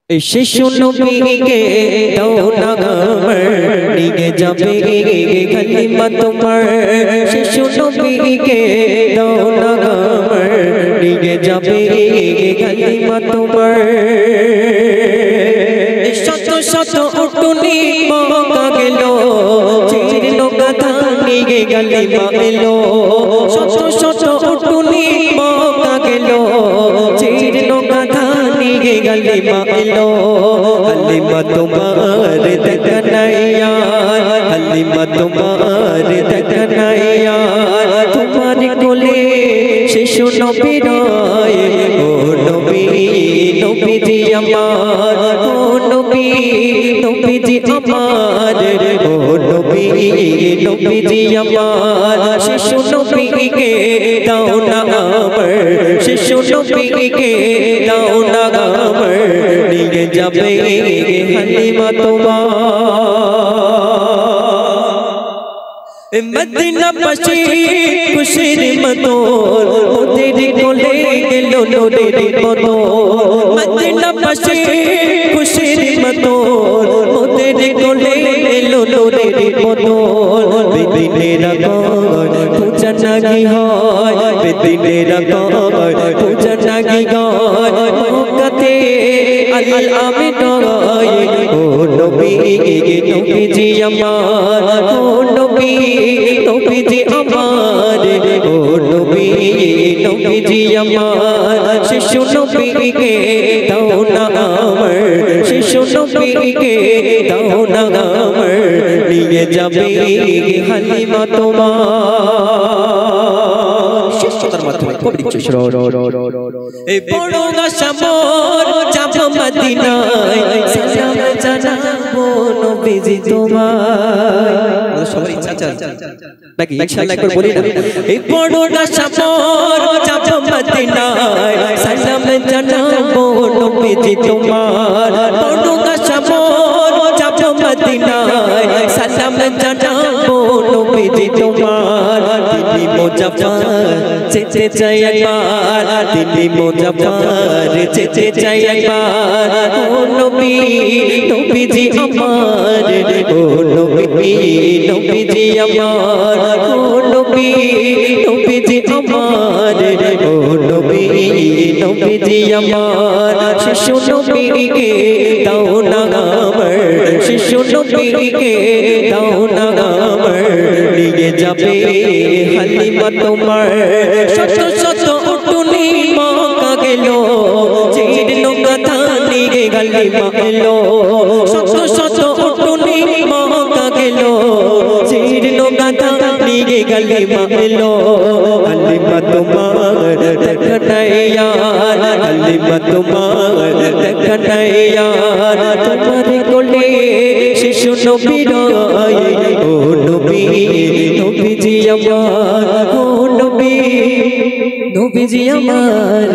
শিশু নবীকে দাও না আমার নিয়ে যাবে কালিমা তোমার। শিশু নবীকে দাও না আমার নিয়ে যাবে কালিমা তোমার। শত শত উটুনি মক্কা গেল, চিরলো গাধা নিয়ে কালিমা এলো। শত শত উটুনি মক্কা গেল, চিরলো গাধা নিয়ে কালিমা এলো। হালিমা তোমার দেখা নাই আর, হালিমা তোমার দেখা নাই আর। তোমার কোলে শিশু নবী রয়, ও নবী নবীজি আমার, ও নবী নবীজি আমার, ও নবী নবীজি আমার। শিশু নবীকে দাও না আমার, শিশু নবীকে দাও না আমার নিয়ে যাবে হালিমা তোমার। মদিনা পাশে খুশির মতন ওদের কোলে গেল নূরের বদন। মদিনা পাশে খুশির মতন ওদের কোলে গেল নূরের বদন। বেদিনের গান পূজা নাগি হয়, বেদিনের গান পূজা নাগি গায়। মক্কাতে আল আমিন গায়, ও নবী নবীজি আমার, ও নবী নবীজি আমার, ও নবী নবীজি আমার। শিশু নবীকে দাও না আমার, শিশু নবীকে দাও না আমার নিয়ে যাবে হালিমা তোমার। শিষ্যতার মাধ্যমে কবি দিচ্ছে এই বড় আশা মোর যাব মদিনায়, সালাম জানাবো নবীজি তোমায়। সবার ইচ্ছা নাকি ইনশাআল্লাহ একবার বলি না। এই বড় আশা মোর যাব মদিনায়, সালাম জানাবো নবীজি তোমার। বড় আশা মোর যাব মদিনায়, সালাম জানাবো নবীজি তোমার। দিল্লি মুজাফফর যেতে চাই একবার, দিল্লি মুজাফফর যেতে চাই একবার। ও নবী নবীজি আমার, ও নবী নবীজি আমার, ও নবী নবীজি আমার, ও নবী নবীজি আমার। শিশু নবীকে দাও না আমার, শিশু নবীকে দাও না আমার নিয়ে যাবে হালিমা তোমার। শত শত উটুনি মক্কা গেল, চিরলো গাধা নিয়ে কালিমা এলো। শত শত উটুনি মক্কা গেল, চিরলো গাধা নিয়ে কালিমা এলো। হালিমা তোমার দেখা নাই আর, হালিমা তোমার দেখা নাই আর। তোমার কোলে শিশু নবী রয়, ও নবী নবীজি আমার, ও নবী নবীজি আমার,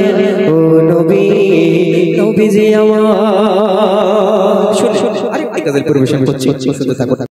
ও নবী নবীজি আমার। শুনে আরেকটি গাজল পরিবেশন করছি, শুনতে থাকুন।